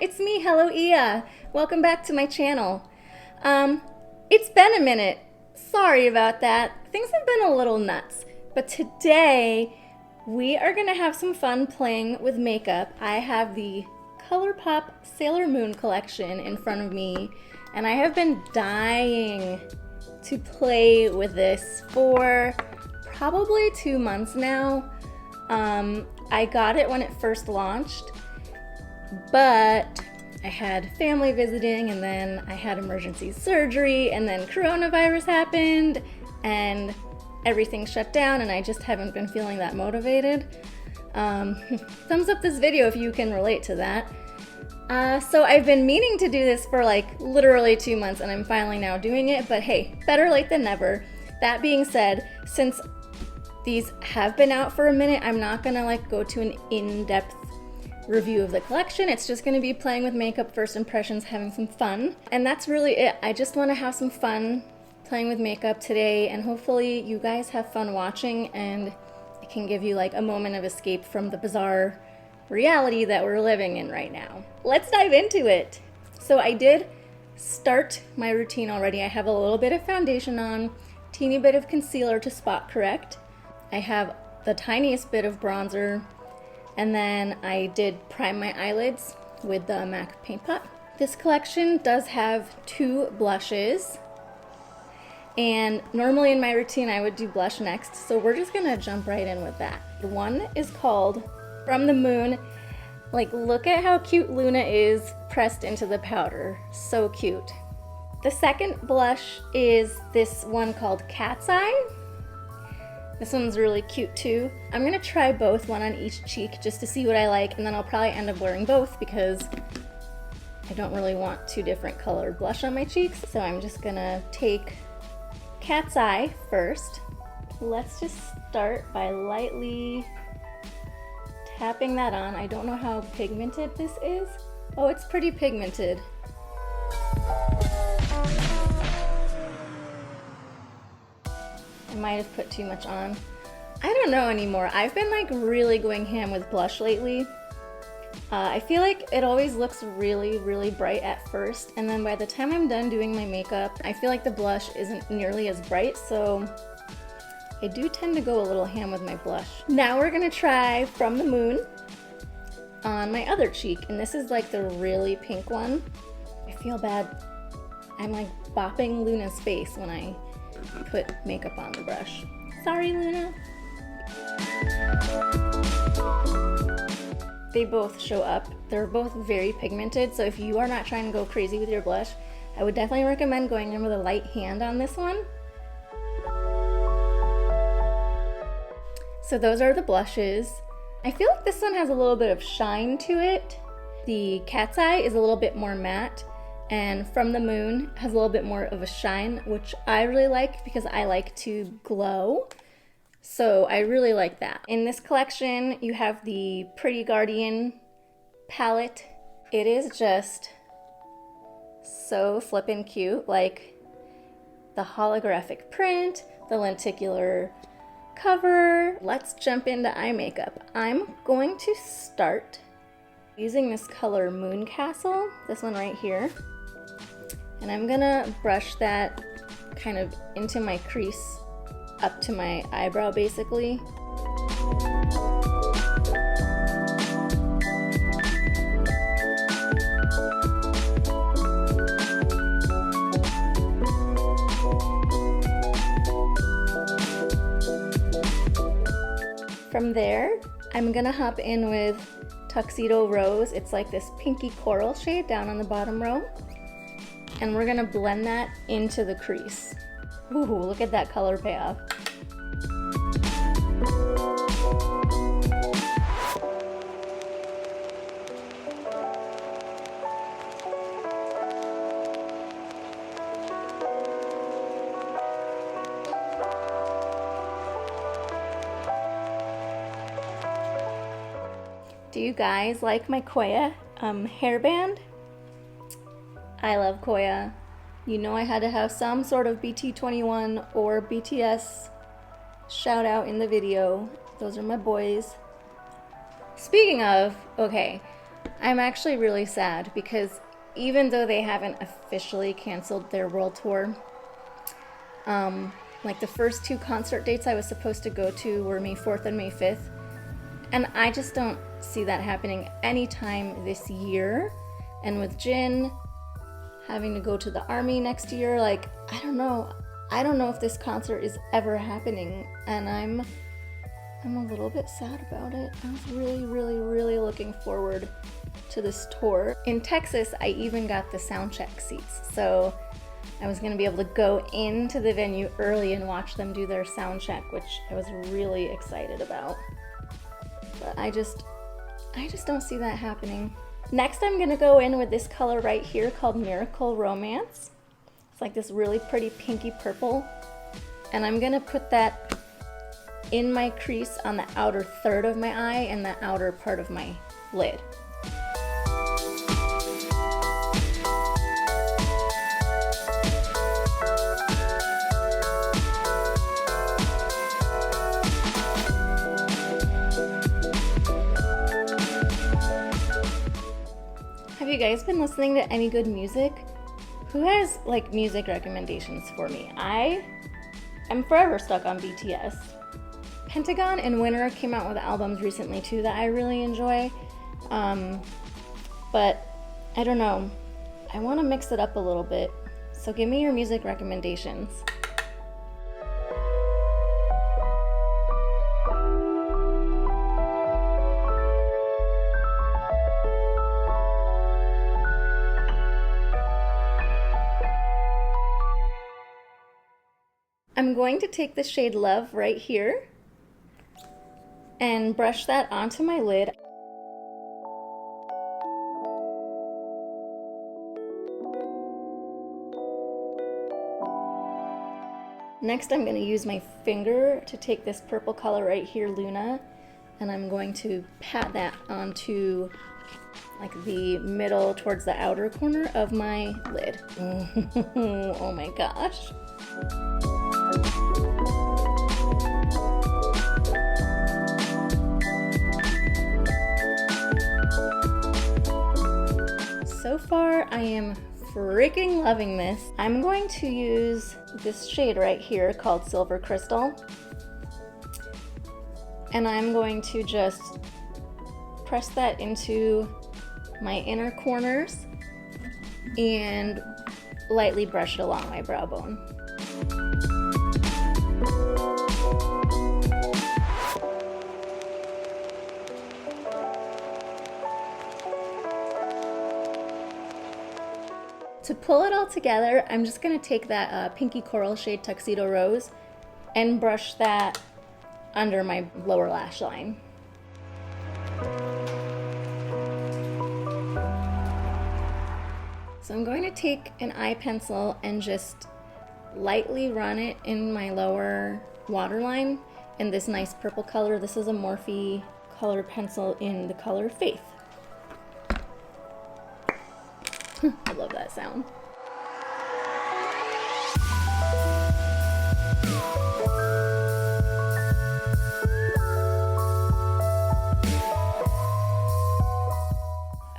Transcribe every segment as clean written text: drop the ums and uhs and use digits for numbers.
it's me, Hello Ia. Welcome back to my channel. It's been a minute. Sorry about that. Things have been a little nuts. But today, we are gonna have some fun playing with makeup. I have the ColourPop SailorMoon Collection in front of me, and I have been dying to play with this for probably 2 months now. I got it when it first launched, but I had family visiting, and then I had emergency surgery, and then coronavirus happened, and everything shut down, and I just haven't been feeling that motivated. Thumbs up this video if you can relate to that. So I've been meaning to do this for like literally 2 months, and I'm finally now doing it, but hey, better late than never. That being said, since these have been out for a minute, I'm not gonna like go to an in-depth review of the collection. It's just gonna be playing with makeup, first impressions, having some fun. And that's really it. I just wanna have some fun playing with makeup today, and hopefully you guys have fun watching and it can give you like a moment of escape from the bizarre reality that we're living in right now. Let's dive into it. So I did start my routine already. I have a little bit of foundation on, teeny bit of concealer to spot correct. I have the tiniest bit of bronzer, and then I did prime my eyelids with the MAC Paint Pot. This collection does have 2 blushes, and normally in my routine I would do blush next, so we're just gonna jump right in with that. One is called From the Moon. Like, look at how cute Luna is pressed into the powder. So cute. The second blush is this one called Cat's Eye. This one's really cute too. I'm gonna try both, one on each cheek, just to see what I like, and then I'll probably end up wearing both because I don't really want 2 different colored blush on my cheeks. So I'm just gonna take Cat's Eye first. Let's just start by lightly tapping that on. I don't know how pigmented this is. Oh, it's pretty pigmented. I might have put too much on. I don't know anymore. I've been like really going ham with blush lately. I feel like it always looks really, really bright at first, and then by the time I'm done doing my makeup, I feel like the blush isn't nearly as bright, so I do tend to go a little ham with my blush. Now we're gonna try From the Moon on my other cheek, and this is like the really pink one. I feel bad. I'm like bopping Luna's face when I put makeup on the brush. Sorry, Luna. They both show up. They're both very pigmented, so if you are not trying to go crazy with your blush, I would definitely recommend going in with a light hand on this one. So those are the blushes. I feel like this one has a little bit of shine to it. The Cat's Eye is a little bit more matte, and From the Moon has a little bit more of a shine, which I really like because I like to glow. So I really like that. In this collection, you have the Pretty Guardian palette. It is just so flippin' cute. Like the holographic print, the lenticular cover. Let's jump into eye makeup. I'm going to start using this color Moon Castle, this one right here. And I'm gonna brush that kind of into my crease, up to my eyebrow basically. From there, I'm gonna hop in with Tuxedo Rose. It's like this pinky coral shade down on the bottom row. And we're gonna blend that into the crease. Ooh, look at that color payoff. Do you guys like my Koya hairband? I love Koya. You know I had to have some sort of BT21 or BTS shout out in the video. Those are my boys. Speaking of, okay, I'm actually really sad because even though they haven't officially canceled their world tour, like the first 2 concert dates I was supposed to go to were May 4th and May 5th, and I just don't see that happening anytime this year. And with Jin having to go to the army next year, like, I don't know if this concert is ever happening, and I'm a little bit sad about it. I was really looking forward to this tour. In Texas, I even got the soundcheck seats, so I was gonna be able to go into the venue early and watch them do their soundcheck, which I was really excited about. But I just don't see that happening. Next, I'm gonna go in with this color right here called Miracle Romance. It's like this really pretty pinky purple, and I'm gonna put that in my crease on the outer third of my eye and the outer part of my lid. Have you guys been listening to any good music? Who has like music recommendations for me? I'm forever stuck on BTS. Pentagon and Winter came out with albums recently too that I really enjoy. But I don't know. I want to mix it up a little bit. So give me your music recommendations. I'm going to take the shade Love right here and brush that onto my lid. Next, I'm going to use my finger to take this purple color right here, Luna, and I'm going to pat that onto like the middle towards the outer corner of my lid. Oh my gosh. So far, I am freaking loving this. I'm going to use this shade right here called Silver Crystal, and I'm going to just press that into my inner corners and lightly brush it along my brow bone. To pull it all together, I'm just going to take that pinky coral shade Tuxedo Rose and brush that under my lower lash line. So I'm going to take an eye pencil and just lightly run it in my lower waterline in this nice purple color. This is a Morphe color pencil in the color Faith. I love that sound.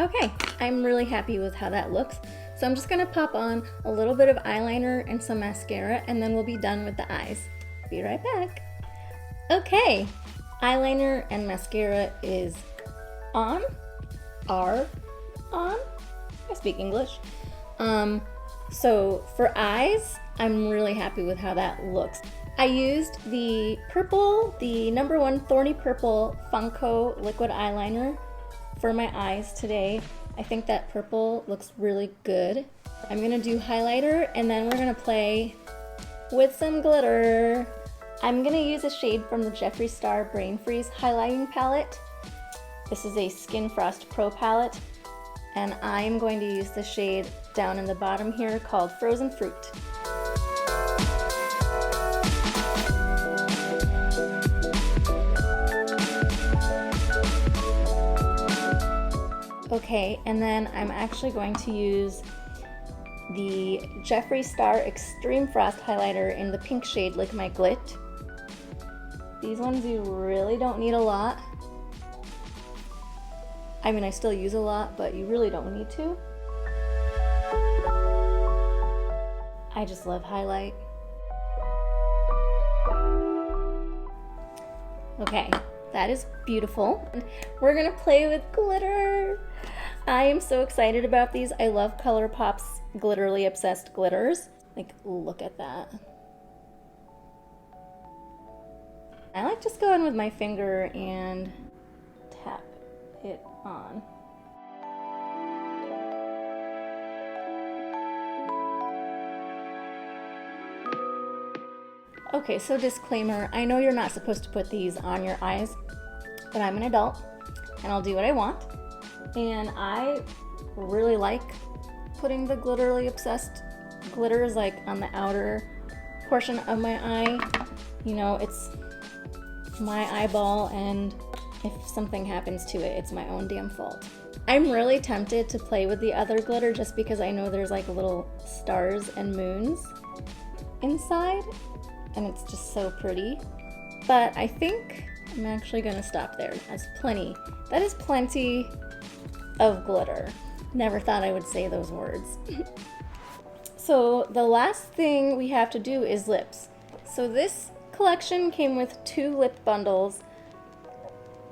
Okay, I'm really happy with how that looks. So I'm just gonna pop on a little bit of eyeliner and some mascara, and then we'll be done with the eyes. Be right back. Okay, eyeliner and mascara is on, are on. I speak English. So for eyes, I'm really happy with how that looks. I used the purple, the number 1 Thorny Purple Funko liquid eyeliner for my eyes today. I think that purple looks really good. I'm gonna do highlighter, and then we're gonna play with some glitter. I'm gonna use a shade from the Jeffree Star Brain Freeze highlighting palette. This is a Skin Frost Pro palette, and I'm going to use the shade down in the bottom here called Frozen Fruit. Okay, and then I'm actually going to use the Jeffree Star Extreme Frost highlighter in the pink shade Lick My Glit. These ones you really don't need a lot. I mean, I still use a lot, but you really don't need to. I just love highlight. Okay, that is beautiful. We're gonna play with glitter. I am so excited about these. I love ColourPop's Glitterly Obsessed glitters. Like, look at that. I like just go in with my finger and tap it on. Okay, so disclaimer, I know you're not supposed to put these on your eyes, but I'm an adult and I'll do what I want. And I really like putting the Glitterly Obsessed glitters like on the outer portion of my eye. You know, it's my eyeball, and if something happens to it, it's my own damn fault. I'm really tempted to play with the other glitter just because I know there's like little stars and moons inside, and it's just so pretty. But I think I'm actually gonna stop there. That's plenty. That is plenty of glitter. Never thought I would say those words. So the last thing we have to do is lips. So this collection came with 2 lip bundles.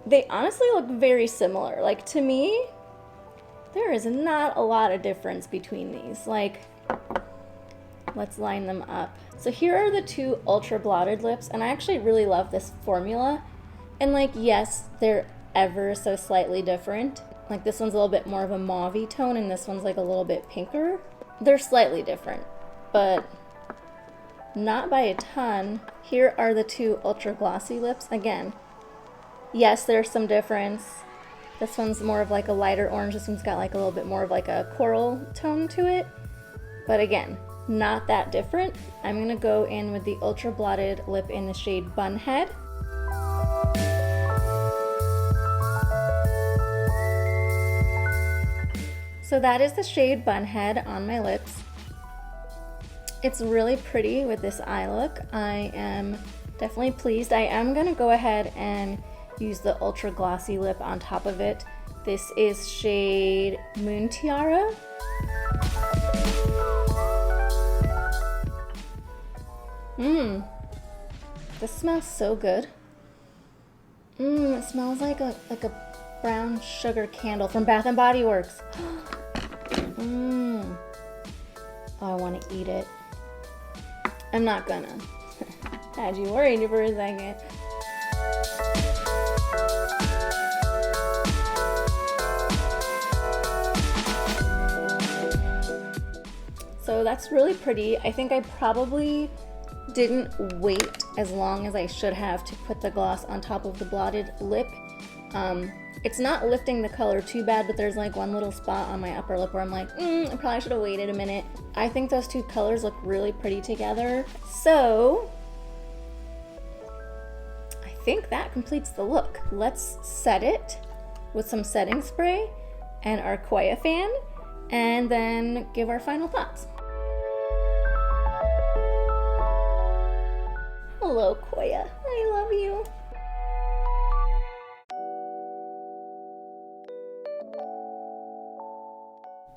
They honestly look very similar. Like, to me, there is not a lot of difference between these. Like, let's line them up. So here are the 2 ultra blotted lips, and I actually really love this formula. And like, yes, they're ever so slightly different. Like, this one's a little bit more of a mauve-y tone, and this one's like a little bit pinker. They're slightly different, but not by a ton. Here are the 2 ultra glossy lips. Again, yes, there's some difference. This one's more of like a lighter orange. This one's got like a little bit more of like a coral tone to it. But again, not that different. I'm gonna go in with the ultra blotted lip in the shade Bunhead. So that is the shade Bunhead on my lips. It's really pretty with this eye look. I am definitely pleased. I am gonna go ahead and use the ultra glossy lip on top of it. This is shade Moon Tiara. This smells so good. It smells like a brown sugar candle from Bath and Body Works. Oh, I want to eat it. I'm not gonna. Had you worried for a second. So that's really pretty. I think I probably didn't wait as long as I should have to put the gloss on top of the blotted lip. It's not lifting the color too bad, but there's like one little spot on my upper lip where I'm like, I probably should have waited a minute. I think those 2 colors look really pretty together. So I think that completes the look. Let's set it with some setting spray and our Koya fan, and then give our final thoughts. Hello, Koya. I love you.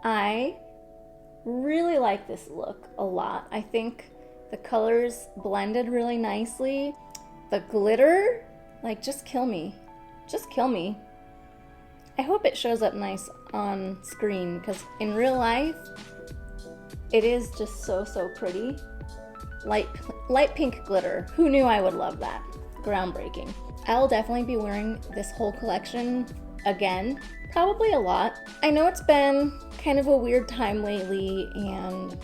I really like this look a lot. I think the colors blended really nicely. The glitter, like, just kill me. Just kill me. I hope it shows up nice on screen, because in real life, it is just so pretty. Light pink glitter. Who knew I would love that? Groundbreaking. I'll definitely be wearing this whole collection again, probably a lot. I know it's been kind of a weird time lately, and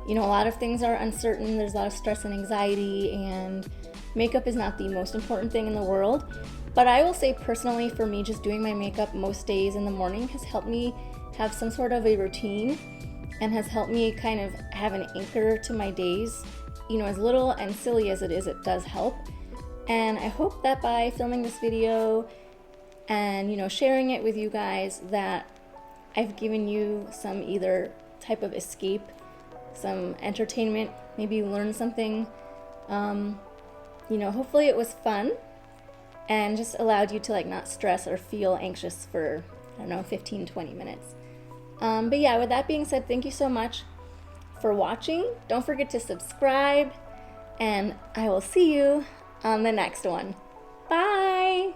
you know, a lot of things are uncertain. There's a lot of stress and anxiety, and makeup is not the most important thing in the world. But I will say personally, for me, just doing my makeup most days in the morning has helped me have some sort of a routine, and has helped me kind of have an anchor to my days. You know, as little and silly as it is, it does help. And I hope that by filming this video and, you know, sharing it with you guys, that I've given you some either type of escape, some entertainment, maybe you learned something. You know, hopefully it was fun. and just allowed you to like not stress or feel anxious for, I don't know, 15-20 minutes. But yeah, with that being said, thank you so much for watching. Don't forget to subscribe, and I will see you on the next one. Bye!